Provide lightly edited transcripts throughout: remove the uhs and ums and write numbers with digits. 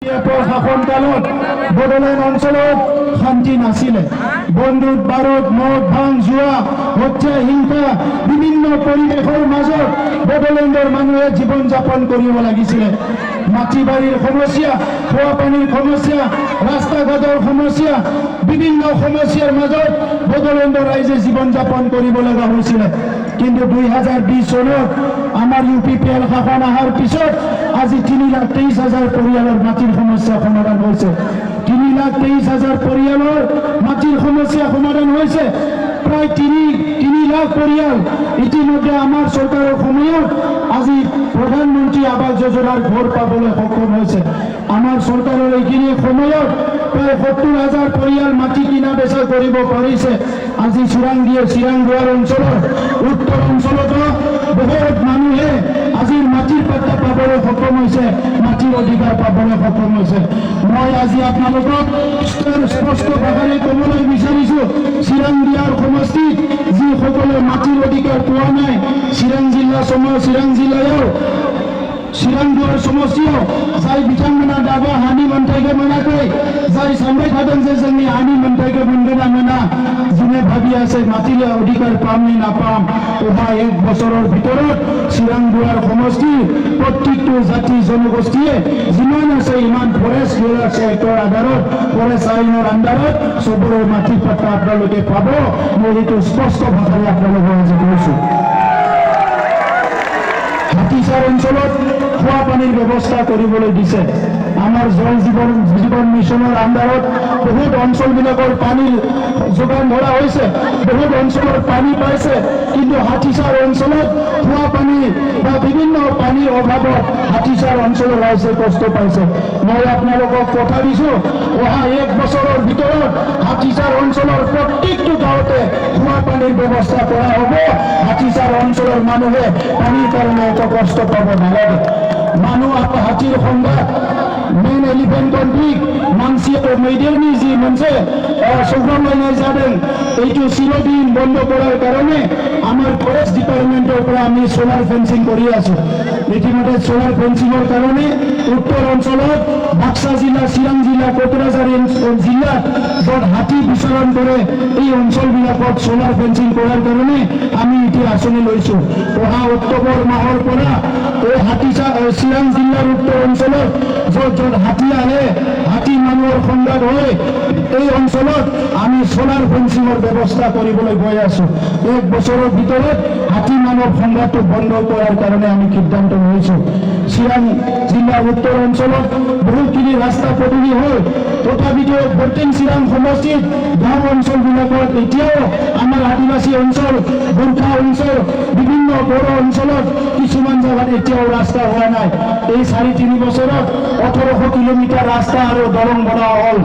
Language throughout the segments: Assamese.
শাসনকালত বড়োলেণ্ড অঞ্চলত শান্তি নাছিলে। বন্দুক বাৰুদ মদ ভাং জুৱা হত্যা হিংসা বিভিন্ন পৰিৱেশৰ মাজত বড়োলেণ্ডৰ মানুহে জীৱন যাপন কৰিব লাগিছিলে। মাটি বাৰীৰ সমস্যা, খোৱা পানীৰ সমস্যা, ৰাস্তা ঘাটৰ সমস্যা, বিভিন্ন সমস্যাৰ মাজত বড়োলেণ্ডৰ ৰাইজে জীৱন যাপন কৰিব লগা হৈছিলে। কিন্তু 2020 চনত আমাৰ UPPL শাসন অহাৰ পিছত আজি 3,23,000 পৰিয়ালৰ মাটিৰ সমস্যা সমাধান হৈছে। 3,23,000 পৰিয়ালৰ মাটিৰ সমস্যা সমাধান হৈছে। প্ৰায় 3 লাখ পৰিয়াল ইতিমধ্যে আমাৰ চৰকাৰৰ সময়ত আজি প্ৰধানমন্ত্ৰী আৱাস যোজনাৰ ঘৰ পাবলৈ সক্ষম হৈছে। আমাৰ চৰকাৰৰ এইখিনি সময়ত প্ৰায় 70,000 পৰিয়াল মাটি কিনা বেচা কৰিব পাৰিছে। আজি চিৰাংগোৱাৰ অঞ্চলৰ উত্তৰ অঞ্চলতো বহুত মানুহে আজিৰ মাটিৰ পাট্টা পাবলৈ সক্ষম হৈছে, মাটিৰ অধিকাৰ পাবলৈ সক্ষম হৈছে। মই আজি আপোনালোকক স্পষ্ট ভাষাৰে ক'বলৈ বিচাৰিছোঁ, চিৰাংগোৱাৰ সমষ্টিত যিসকলে মাটিৰ অধিকাৰ পোৱা নাই, চিৰাং জিল্লাयाव चिरांगोर समस्याव जाय बिथांमोना दाबो हानि मोनथायखौ मोनाखै, जाय सानबाय थादों जे जोंनि हानि मोनथायखौ मोनगोन ना मोना, जोंने भाबि আছে মাটিৰ অধিকাৰ পাম নে নাপাম। অহা 1 বছৰৰ ভিতৰত চিৰাংগোৱাৰ সমষ্টিৰ প্ৰত্যেকটো জাতি জনগোষ্ঠীয়ে যিমান আছে ইমান ফৰেষ্ট এক্টৰ আধাৰত, ফৰেষ্ট আইনৰ আণ্ডাৰত চবৰে মাটি পট্টা আপোনালোকে পাব। মই এইটো স্পষ্ট ভাষাৰে আপোনালোকক আজি কৈছোঁ। হাতীচাৰ অঞ্চলত খোৱা পানীৰ ব্যৱস্থা কৰিবলৈ দিছে। আমাৰ জল জীৱন মিছনৰ আণ্ডাৰত বহুত অঞ্চলবিলাকৰ পানীৰ যোগান ধৰা হৈছে, বহুত অঞ্চলত পানী পাইছে, কিন্তু হাতীচাৰ অঞ্চলত খোৱা পানী বা বিভিন্ন পানীৰ অভাৱত হাতীচাৰ অঞ্চলৰ ৰাইজে কষ্ট পাইছে। মই আপোনালোকক কথা দিছোঁ, অহা 1 বছৰৰ ভিতৰত হাতীচাৰ অঞ্চলৰ প্ৰত্যেকটো গাঁৱতে খোৱা পানীৰ ব্যৱস্থা কৰা হ'ব। হাতীচাৰ অঞ্চলৰ মানুহে পানীৰ কাৰণে এত কষ্ট পাব নালাগে। মানুহ হাতীৰ সংঘাত मेन एलिफेन्ट कन्फ्लिक्ट मानसि मैदेरनि जि मोनसे सौग्रावलायनाय जादों, এইটো চিরদিন বন্ধ করার কারণে আমার ফরেস্ট ডিপার্টমেন্টের পৰা আমি সোলাৰ ফেন্সিং কৰি আছো। ইতিমধ্যে সোলাৰ ফেন্সিংৰ কাৰণে উত্তৰ অঞ্চলত বাক্সা জিলা, চিৰাং জিলা, কোকৰাঝাৰ জিলা য'ত হাতী বিচৰণ কৰে, এই অঞ্চলবিলাকত সোলাৰ ফেন্সিং কৰাৰ কাৰণে আমি এতিয়া আঁচনি লৈছো। অহা অক্টোবৰ মাহৰ পৰা এই চিৰাং জিলাৰ উত্তৰ অঞ্চলত য'ত হাতী আহে, হাতী মানুহৰ সংঘাত হয়, এই অঞ্চলত আমি সোলাৰ ফেন্সিংৰ ব্যৱস্থা কৰিবলৈ গৈ আছো। 1 বছৰৰ ভিতৰত হাতী মানুহৰ সংঘাতটো বন্ধ কৰাৰ কাৰণে আমি সিদ্ধান্ত লৈছো। চিৰাং জিলাৰ উত্তৰ অঞ্চলত বহুখিনি ৰাস্তা পদূলি হ'ল, তথাপিতো বৰ্তমান চিৰাং সমষ্টিত গাঁও অঞ্চলবিলাকত এতিয়াও আমাৰ আদিবাসী অঞ্চল, গোৰ্খা অঞ্চল, বিভিন্ন বড়ো অঞ্চলত কিছুমান জাগাত এতিয়াও ৰাস্তা হোৱা নাই। এই 4-3 বছৰত 1800 কিলোমিটাৰ ৰাস্তা আৰু দলং বনোৱা হ'ল।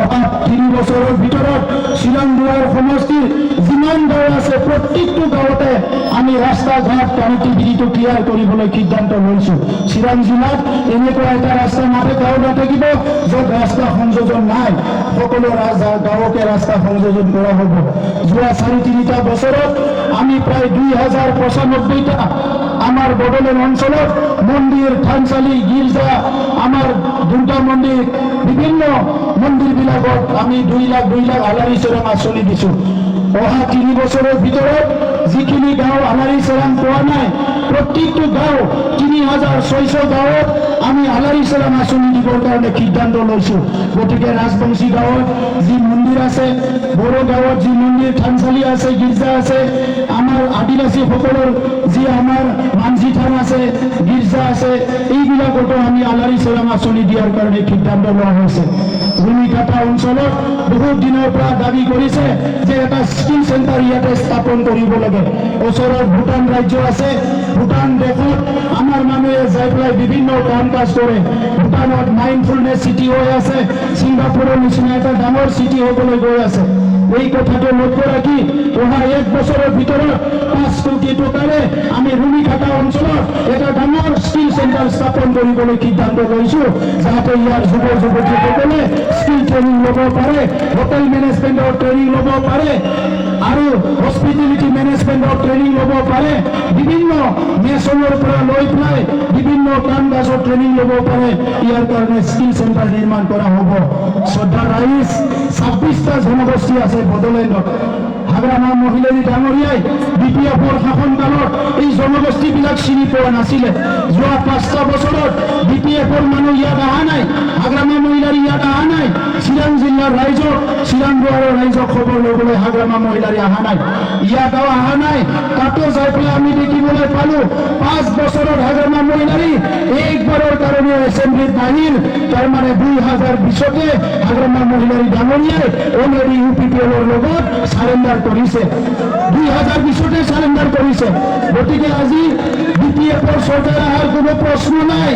অহা 3 বছৰৰ ভিতৰত চিৰাংগোৱাৰ সমষ্টিৰ যিমান গাঁও আছে প্ৰত্যেকটো গাঁৱতে আমি ৰাস্তা ঘাট কানেক্টিভিটিটো ক্লিয়াৰ কৰিবলৈ সিদ্ধান্ত লৈছোঁ। চিৰাং জিলাত এনেকুৱা এটা ৰাস্তা গাঁও নাথাকিব য'ত ৰাস্তা সংযোজন নাই, সকলো গাঁৱকে ৰাস্তা সংযোজন কৰা হ'ব। যোৱা 4-3টা বছৰত আমি প্ৰায় 2095টা আমাৰ বড়োলেণ্ড অঞ্চলত মন্দিৰ, থানচালি, গিৰ্জা, আমাৰ দুৰ্গা মন্দিৰ, বিভিন্ন মন্দিৰবিলাকত আমি 2 লাখ আলাৰী চৰাং আঁচনি দিছোঁ। অহা 3 বছৰৰ ভিতৰত যিখিনি গাঁও আলাৰী চৰাং পোৱা নাই, প্ৰত্যেকটো গাঁও 3600 গাঁৱত আমি আলাৰী চৰাং আঁচনি দিবৰ কাৰণে সিদ্ধান্ত লৈছোঁ। গতিকে ৰাজবংশী গাঁৱত যি মন্দিৰ আছে, বড়ো গাঁৱত যি মন্দিৰ, থানচালি আছে, গিৰ্জা আছে, আমাৰ আদিবাসীসকলৰ যি আমাৰ মানসি থান আছে, গিৰ্জা আছে, এইবিলাকতো আমি আলাৰী চৰাং আঁচনি দিয়াৰ কাৰণে সিদ্ধান্ত লোৱা হৈছে। ৰুণিকাটা অঞ্চলত বহুত দিনৰ পৰা দাবী কৰিছে যে এটা স্কিল চেণ্টাৰ ইয়াতে স্থাপন কৰিব লাগে। ওচৰত ভূটান ৰাজ্য আছে, ভূটান দেশত আমাৰ মানুহে যাই পেলাই বিভিন্ন কাম কাজ কৰে। ভূটানত মাইণ্ডফুলনেছ চিটি হৈ আছে, ছিংগাপুৰৰ নিচিনা এটা ডাঙৰ চিটি হ'বলৈ গৈ আছে। এই কথাটো লক্ষ্য ৰাখি অহা 1 বছৰৰ ভিতৰত 5 কোটি টকাৰে আমি ৰুণিকাটা অঞ্চলত এটা ডাঙৰ স্কিল চেণ্টাৰ স্থাপন কৰিবলৈ সিদ্ধান্ত লৈছোঁ, যাতে ইয়াৰ যুৱক-যুৱতীসকলে স্কিল ট্ৰেইনিং ল'ব পাৰে, হোটেল মেনেজমেণ্টৰ ট্ৰেইনিং ল'ব পাৰে, আৰু হস্পিটেলিটি মেনেজমেণ্টৰ ট্ৰেইনিং ল'ব পাৰে, বিভিন্ন মেছনৰ পৰা লৈ পেলাই বিভিন্ন কাম কাজৰ ট্ৰেইনিং ল'ব পাৰে। ইয়াৰ কাৰণে স্কিল চেণ্টাৰ নিৰ্মাণ কৰা হ'ব। শ্ৰদ্ধা ৰাইজ, 26টা জনগোষ্ঠী আছে বড়োলেণ্ডত। হাগ্ৰামা মহিলাৰী ডাঙৰীয়াই BPFৰ শাসনকালত এই জনগোষ্ঠীবিলাক চিনি পোৱা নাছিলে। যোৱা 5টা বছৰত BPFৰ মানুহ ইয়াত অহা নাই, হাগ্ৰামা মহিলাৰী ইয়াত অহা নাই। চিৰাং জিলাৰ ৰাইজক, চিৰাং দুৱাৰৰ ৰাইজক খবৰ ল'বলৈ হাগ্ৰামা মহিলাৰী অহা নাই, ইয়াতো অহা নাই। তাতো যাই পেলাই আমি দেখিবলৈ পালো 5 বছৰত হাগ্ৰামা মহিলাৰী একবাৰৰ কাৰণে এছেম্বলিত নাহিল। তাৰমানে 2020তে হাগ্ৰামা মহিলাৰী ডাঙৰীয়াই অলৰেডি UPPLৰ লগত চাৰেণ্ডাৰ কৰিছে, 2020তে চাৰেণ্ডাৰ কৰিছে। গতিকে আজি BPFৰ চৰকাৰ অহাৰ কোনো প্ৰশ্ন নাই।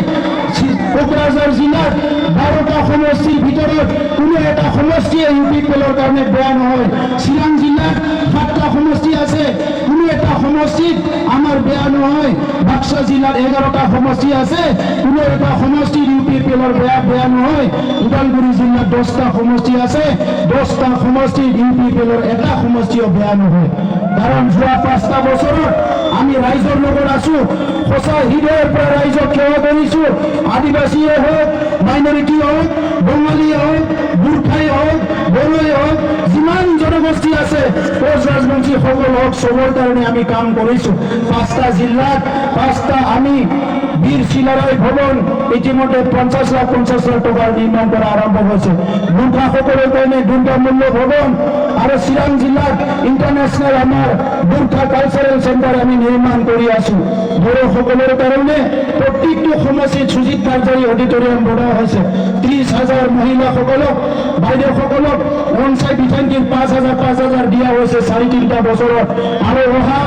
কোকৰাঝাৰ জিলাত 12টা সমষ্টিৰ ভিতৰত কোনো এটা সমষ্টিয়ে UPPLৰ কাৰণে বেয়া নহয়। চিৰাং জিলাত 7টা সমষ্টি আছে, কোনো এটা সমষ্টিত আমাৰ বেয়া নহয়। বাক্সা জিলাত 11টা সমষ্টি আছে, কোনো এটা সমষ্টিত UPPLৰ বেয়া নহয়। ওদালগুৰি জিলাত 10টা সমষ্টি আছে, 10টা সমষ্টিত UPPLৰ এটা সমষ্টিও বেয়া নহয়। কাৰণ যোৱা 5টা বছৰত আমি ৰাইজৰ লগত আছো, সঁচা হৃদয়ৰ পৰা ৰাইজক সেৱা কৰিছো। আদিবাসীয়ে হওক, মাইনৰিটি হওক, বঙালী হওক, গোৰ্খাই হওক, বড়োই হওক, যিমান জনগোষ্ঠী আছে, কোচ ৰাজবংশী সকল হওক, চবৰ কাৰণে আমি কাম কৰিছো। 5টা জিলাত 5টা আমি বীৰ চিলাৰায় ভৱন ইতিমধ্যে 50 লাখ টকাৰ নিৰ্মাণ কৰা আৰম্ভ হৈছে। গোৰ্খাসকলৰ কাৰণে দুৰ্গা মূল্য ভৱন আৰু চিৰাং জিলাত ইণ্টাৰনেশ্যনেল আমাৰ গোৰ্খা কালচাৰেল চেণ্টাৰ আমি নিৰ্মাণ কৰি আছো। বড়োসকলৰ কাৰণে প্ৰত্যেকটো সমষ্টিত সুজিত নাৰ্জাৰী অডিটৰিয়াম বনোৱা হৈছে। 30,000 মহিলাসকলক, বাইদেউসকলক ৰংচাই বিধানগীৰ 5,000 দিয়া হৈছে 4-3টা বছৰত। আৰু অহা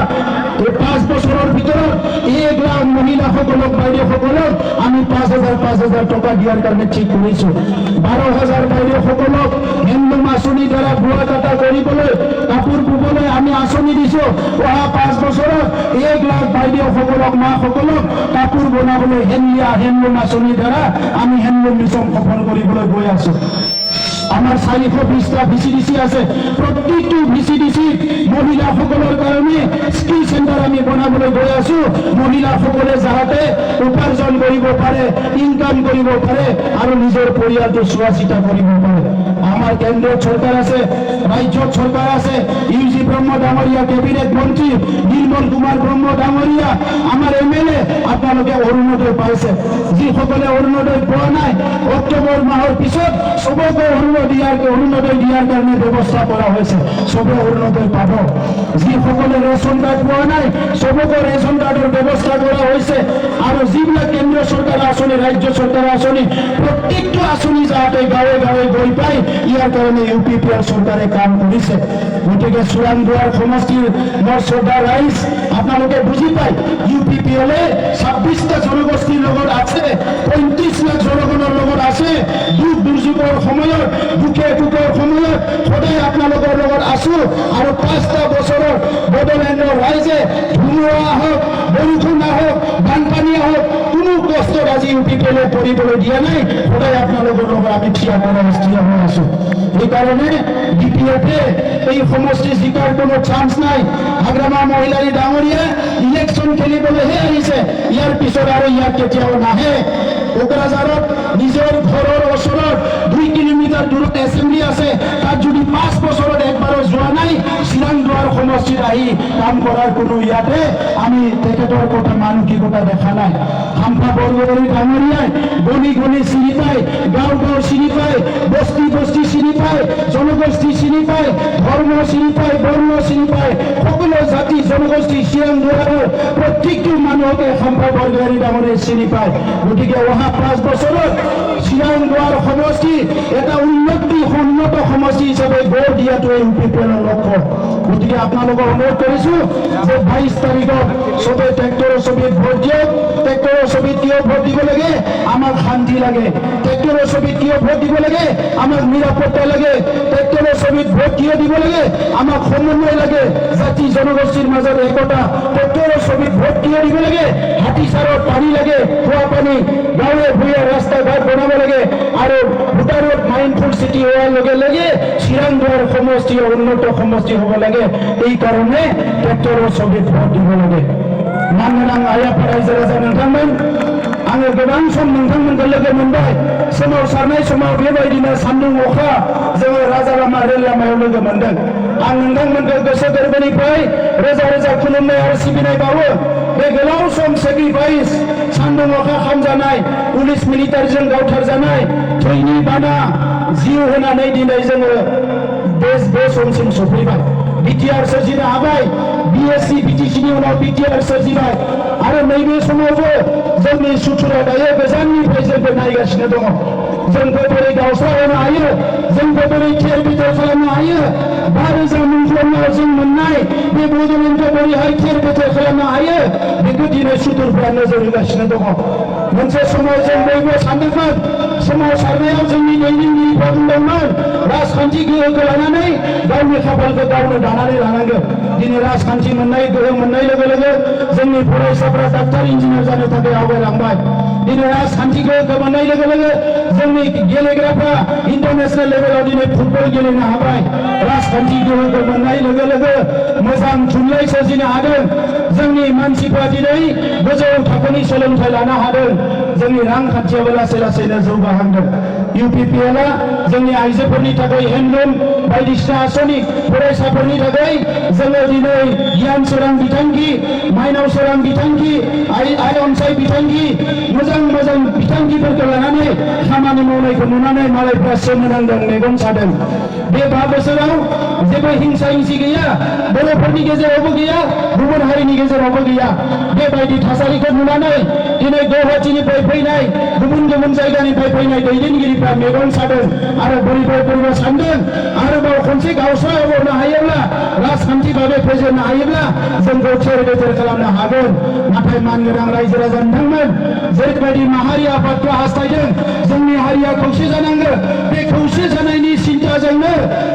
5 বছৰৰ ভিতৰত 1 লাখ মহিলাসকলক, বাইদেউসকলক আমি 5,000 টকা দিয়াৰ কাৰণে ঠিক কৰিছো। 12,000 বাইদেউসকলক হেণ্ডলুম আঁচনিৰ দ্বাৰা বোৱা কটা কৰিবলৈ, কাপোৰ বুবলৈ আমি আঁচনি দিছো। অহা 5 বছৰত 1 লাখ বাইদেউসকলক, মাসকলক কাপোৰ বনাবলৈ হেণ্ডলুম আঁচনিৰ দ্বাৰা আমি হেণ্ডলুম মিছন সফল কৰিবলৈ গৈ আছো। আমাৰ 420টা VCDC আছে, প্ৰত্যেকটো VCDC মহিলাসকলৰ কাৰণে স্কিল চেণ্টাৰ আমি বনাবলৈ গৈ আছো। মহিলাসকলে যাতে উপাৰ্জন কৰিব পাৰে, ইনকাম কৰিব পাৰে আৰু নিজৰ পৰিয়ালটো চোৱা চিতা কৰিব পাৰে। আমাৰ কেন্দ্ৰীয় চৰকাৰ আছে, ৰাজ্যত চৰকাৰ আছে, UG ব্ৰহ্ম ডাঙৰীয়া কেবিনেট মন্ত্ৰী, নিৰ্মল কুমাৰ ব্ৰহ্ম ডাঙৰীয়া, আমাৰ MLA, আপোনালোকে অৰুণোদয় পাইছে। যিসকলে অৰুণোদয় পোৱা নাই, অক্টোবৰ মাহৰ পিছত চবকে অৰুণোদয় দিয়াৰ কাৰণে ব্যৱস্থা কৰা হৈছে। চবে অৰুণোদয় পাব। যিসকলে ৰেচন কাৰ্ড পোৱা নাই, চবকে ৰেচন কাৰ্ডৰ ব্যৱস্থা কৰা হৈছে। আৰু যিবিলাক কেন্দ্ৰীয় চৰকাৰ আঁচনি, ৰাজ্য চৰকাৰ আঁচনি, প্ৰত্যেকটো আঁচনি যাতে গাঁৱে গাঁৱে গৈ পায়, ইয়াৰ কাৰণে UPPL চৰকাৰে কাম কৰিছে। গতিকে চোৰাং দুৱাৰ সমষ্টিৰ মোৰ শ্ৰদ্ধা ৰাইজ, আপোনালোকে বুজি পায়, UPPLে 26টা জনগোষ্ঠীৰ লগত আছে, 35 লাখ জনগণৰ লগত আছে। দুখ দুৰ্যোগৰ সময়ত, দুখে সুখৰ সময়ত সদায় আপোনালোকৰ লগত আছো। আৰু 5টা বছৰত বড়োলেণ্ডৰ ৰাইজে ধুমুহা আহক, বৰষুণ আহক, বানপানী আহক, কোনো কষ্টত আজি UPPLে কৰিবলৈ দিয়া নাই। সদায় আপোনালোকৰ লগত আমি থিয় হৈ আছো। সেইকাৰণে BPFে এই সমষ্টি জিকাৰ কোনো চান্স নাই। হাগ্ৰামা মহিলাৰী ডাঙৰীয়া ইলেকশ্যন খেলিবলৈহে আহিছে, ইয়াৰ পিছত আৰু ইয়াত কেতিয়াও নাহে। কোকৰাঝাৰত নিজৰ ঘৰৰ ওচৰত 2 কিলোমিটাৰ দূৰত এছেম্বলি আছে, তাত যদি 5 বছৰত একবাৰো যোৱা নাই, চিৰাং দুৱাৰ সমষ্টিত আহি কাম কৰাৰ কোনো ইয়াতে আমি তেখেতৰ কথা মানসিকতা দেখা নাই। খাম্পা বৰগোহাঁই ডাঙৰীয়াই গলি গলি চিনি পায়, গাঁও গাঁও চিনি পায়, বস্তি বস্তি চিনি পায়, জনগোষ্ঠী চিনি পায়, ধৰ্ম চিনি পায়, বৰ্ণ চিনি পায়, সকলো জাতি জনগোষ্ঠী চিৰাং দুৱাৰৰ প্ৰত্যেকটো মানুহকে খাম্পা বৰগোহাঁই ডাঙৰীয়াই চিনি পায়। গতিকে অহা 5 বছৰত চিৰাং দুৱাৰ সমষ্টি এটা উন্নত সমষ্টি হিচাপে গঢ় দিয়াটোৱে UPPLৰ লক্ষ্য। গতিকে আপোনালোকক অনুৰোধ কৰিছো যে 22 তাৰিখত চবে ট্ৰেক্টৰৰ ছবিত ভোট দিয়ক। ট্ৰেক্টৰৰ ছবিত কিয় ভোট দিব লাগে? আমাক শান্তি লাগে। ট্ৰেক্টৰৰ ছবিত কিয় ভোট দিব লাগে? আমাক নিৰাপত্তা লাগে। ট্ৰেক্টৰৰ ছবিত ভোট কিয় দিব লাগে? আমাক সমন্বয় লাগে, জাতি জনগোষ্ঠীৰ মাজত একতা। ট্ৰেক্টৰৰ ছবিত ভোট কিয় দিব লাগে? হাতীচাৰত পানী লাগে, খোৱা পানী, গাঁৱে ভূঞে ৰাস্তা ঘাট বনাব লাগে। আৰু ভোটাৰত মাইন্ডফুল সিটি হওয়াৰ লগে লগে চিৰাং দুৱাৰ সমষ্টি উন্নত সমষ্টি হ'ব লাগে এই কাৰণে ট্ৰেক্টৰৰ ছবি ভোট দিব লাগে मानगोनां आइ आफा रायजो राजा नोंथांमोन आङो गोबां सम नोंथांमोनखौ लोगो मोनबाय सोमावसारनाय समाव बेबायदिनो सान्दुं अखा जोङो राजा लामा रेल लामायाव लोगो मोनदों आं नोंथांमोनखौ गोसो गोरबोनिफ्राय रोजा रोजा खुलुमनाय आरो सिबिनाय बावो बे गोलाव सम सेक्रिफाइस सान्दुं अखा खामजानाय पुलिस मिलिटारिजों गावथारजानाय थैनि बाना जिउ होनानै दिनै जोङो बे समसिम सफैबाय बिटिआर सोरजिनो हाबाय बिएससि बिटिसिनि उनाव बिटिआर सोरजिबाय आरो नैबे समावबो जोंनि सुथुरा दायो गोजाननिफ्राय जोंखौ नायगासिनो दङ जोंखौ बोरै गावस्रा होनो हायो जोंखौ बोरै थेर बेथेर खालामनो हायो 5,000 मुंख्लंआव जों मोननाय बे बड'लेण्डखौ बोरैहाय थेर बेथेर खालामनो हायो बेखौ दिनै सुथुरफ्रा नोजोर होगासिनो दङ मोनसे समाव जों बयबो सानदोंमोन सोमावसारनायाव जोंनि दैदेनगिरिफ्रा बुंदोंमोन राजखान्थि गोहोखौ लानानै गावनि खाफालखौ गावनो दानानै लानांगोन दिनै राजखान्थि मोननाय गोहो मोननाय लोगो लोगो जोंनि फरायसाफ्रा डाक्टार इन्जिनियार जानो थाखाय आवगायलांबाय दिनै राजखान्थि गोहो मोननाय लोगो लोगो जोंनि गेलेग्राफ्रा इन्टारनेशनेल लेभेलाव दिनै फुटबल गेलेनो हाबाय राजखान्थि गोहोखौ मोननाय लोगो लोगो मोजां थुनलाइ सोरजिनो हादों जोंनि मानसिफ्रा दिनै गोजौ थाखोनि सोलोंथाइ लानो हादों जोंनि रांखान्थियाबो लासै लासैनो जौगाहांदों इउपिपिएलआ जोंनि आइजोफोरनि थाखाय हेन्डलुम बायदिसिना आसनि फरायसाफोरनि थाखाय जोङो दिनै गियान सोरां बिथांखि माइनाव सोरां बिथांखि आइ अनसाय बिथांखि मोजां मोजां बिथांखिफोरखौ लानानै खामानि मावनायखौ नुनानै मालायफ्रा सोमोनांदों मेगन सादों बे 5 बोसोराव जेबो हिंसा हिंसि गैया बर'फोरनि गेजेरावबो गैया गुबुन हारिनि गेजेरावबो गैया बेबायदि थासारिखौ नुनानै दिनै गुवाहाटीनिफ्राय फैनाय गुबुन गुबुन जायगानिफ्राय फैनाय दैदेनगिरिफ्रा मेगन सादों आरो बोरैबा सानदों आरोबाव खनसे गावस्राहोबावनो हायोब्ला राजखान्थि भाबै फेजेननो हायोब्ला जोंखौ थेर बेथेर खालामनो हागोन नाथाय मानगोनां रायजो राजा नोंथांमोन जेरैबायदि माहारि आफादखौ हास्थायदों जोंनि हारिया खौसे जानांगौ बे खौसे जानायनि सिन्ताजोंनो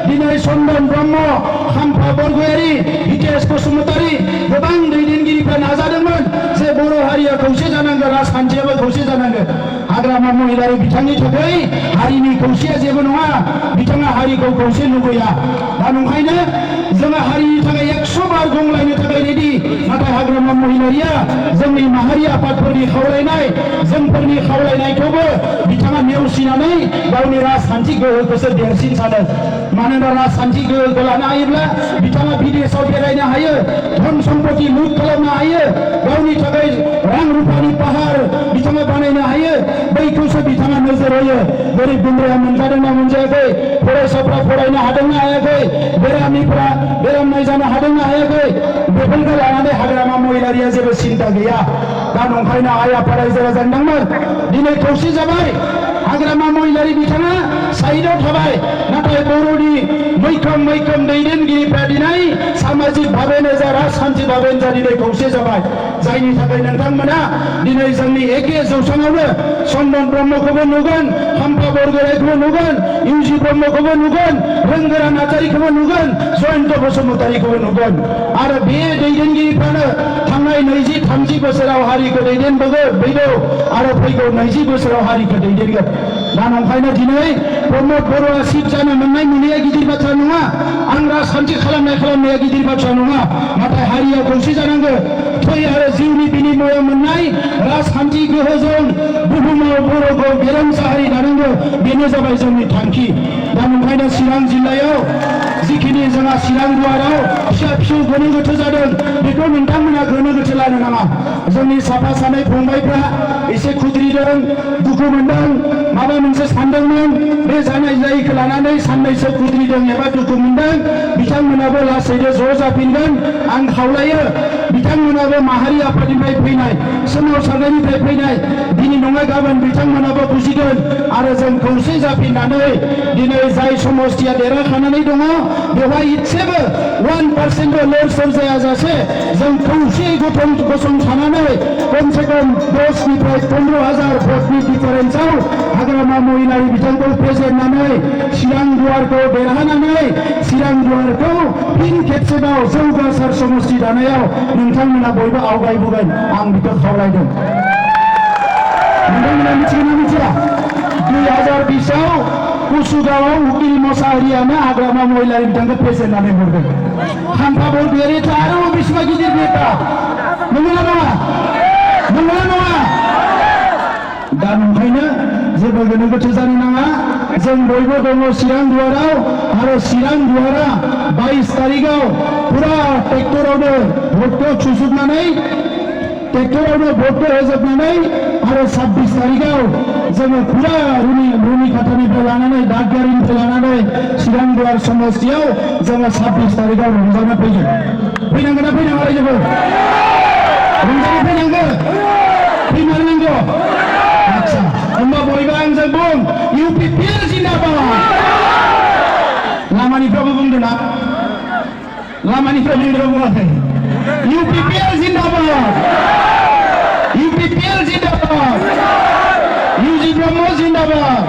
दिनै चन्दन ब्रह्म खाम्फा बरगयारी हितेश बसुमतारी गोबां दैदेनगिरिफ्रा नाजादोंमोन जे बर' हारिया खौसे जानांगौ राजखान्थियाबो खौसे जानांगौ हाग्रामा महिलारि बिथांनि थाखाय हारिनि खौसेया जेबो नङा बिथाङा हारिखौ खौसे लुबैया दा नंखायनो जोङो हारिनि थाखाय 100 बार गंलायनो थाखाय रेडि नाथाय हाग्रामा महिलारिया जोंनि माहारि आफादफोरनि खावलायनाय जोंफोरनि खावलायनायखौबो बिथाङा नेवसिनानै गावनि राजखान्थि गोहोखौसो देरसिन सानो मानोना राजखान्थि गोहोखौ लानो हायोब्ला बिथाङा बिदेशाव बेरायनो हायो धन सम्पति लुट खालामनो हायो गावनि थाखाय रां रुपानि पाहार बिथाङा बानायनो हायो बैखौसो बिथाङा नोजोर होयो गोरिब गुन्द्राया मोनजादोंना मोनजायाखै फरायसाफ्रा फरायनो हादोंना हायाखै बेरामिफ्रा बेराम नायजानो हादोंना हायाखै बेफोरखौ लानानै हाग्रामा महिलारिया जेबो सिन्ता गैया दा नंखायनो आइ आफा रायजो राजा नोंथांमोन दिनै खौसे जाबाय हाग्रामा महिलारि बिथाङा साइडआव थाबाय नाथाय बर'नि मैखोम दैदेनगिरिफ्रा दिनै सामाजिक भाबेनो जा राजखान्थि भाबेनो जा दिनै खौसे जाबाय जायनि थाखाय नोंथांमोना दिनै जोंनि एखे जौसाङावनो चन्दन ब्रह्मखौबो नुगोन खाम्फा बरगयारीखौबो नुगोन इउजि ब्रह्मखौबो नुगोन रोंगोरा नार्जारीखौबो नुगोन जयन्त बसुमतारीखौबो नुगोन आरो बे दैदेनगिरिफ्रानो थांनाय 20-30 बोसोराव हारिखौ दैदेनबोदों आरो फैगौ 20 बोसोराव हारिखौ दैदेनगोन दा नंखायनो दिनै प्रमद बर'आ सिट जानो मोननाय मोनैया गिदिर बाथ्रा नङा आं राजखान्थि खालामनाया गिदिर बाथ्रा नङा नाथाय हारिया खौसे जानांगौ थै आरो जिउनि बिनिमयाव मोननाय राजखान्थि गोहोजों बुहुमाव बर'खौ गेरेमसा हारि दानांगौ बेनो जाबाय जोंनि थांखि दा नंखायनो चिरां जिल्लायाव जिखिनि जोंहा चिरां दुवाराव फिसा गोनो गोथो जादों बेखौ नोंथांमोना गोनो गोथो लानो नाङा जोंनि साफा सानै फंबायफ्रा एसे खुद्रिदों दुखु मोनदों माबा मोनसे सानदोंमोन बे जानाय जायैखौ लानानै साननैसो खुद्रिदों एबा दुखु मोनदों बिथांमोनाबो लासैनो ज' जाफिनगोन आं खावलायो बिथांमोनाबो माहारि आफादनिफ्राय फैनाय सोमावसारनायनिफ्राय फैनाय दिनै नङा गाबोन बिथांमोनाबो बुजिगोन आरो जों खौसे जाफिननानै दिनै जाय समस्थिया देरहाखानानै दङ बेवहाय इसेबो 1% लोर सोर जायाजासे जों खौसे गसंथानानै खमसे खम 10निफ्राय 15,000 भटनि डिफारेन्सआव हाग्रामा महिलारि बिथांखौ फेजेननानै चिरां दुवारखौ देरहानानै चिरां दुवारखौ फिन खेबसेबाव जौगासार समष्टि दानायाव नोंथांमोना बयबो आवगायबोगोन आं बेखौ खावलायदों नोंथांमोना मिथिगोन ना मिथिया 2020आव कुसुगावआव उकिल मोसाहारियानो हाग्रामा महिलारि बिथांखौ फेजेननानै हरदों खाम्फा बरगयारिथ' आरो बेसेबा गिदिर नेता नंगौना नङा नंगौना नङा दा नंखायनो जेबो गोनो गोथो जानो नाङा जों बयबो दङ चिरां दुवाराव आरो चिरां दुवारा 22 तारिखआव पुरा ट्रेक्टरावनो भोटखौ थुजोबनानै ट्रेक्टरावनो भोटखौ होजोबनानै आरो 26 तारिखआव जोङो पुरा रुनि खाथानिफ्राय लानानै दागगारिनिफ्राय लानानै चिरां दुवार समस्तियाव जोङो 26 तारिखआव रंजानो फैगोन फैनांगोन ना फैनाङा रायजोफोर रंजानो फैनांगोन फैमारनांगौ आच्छा होमबा बयबो आंजों बुं इउपिपिएल जिन्दाबाद लामानिफ्रायबो बुंदों ना लामानिफ्राय बुंदों बुङाखै इउपिपिएल जिन्दाबाद यूपीपीएल जिंदाबाद यूजी ब्रह्म जिंदाबाद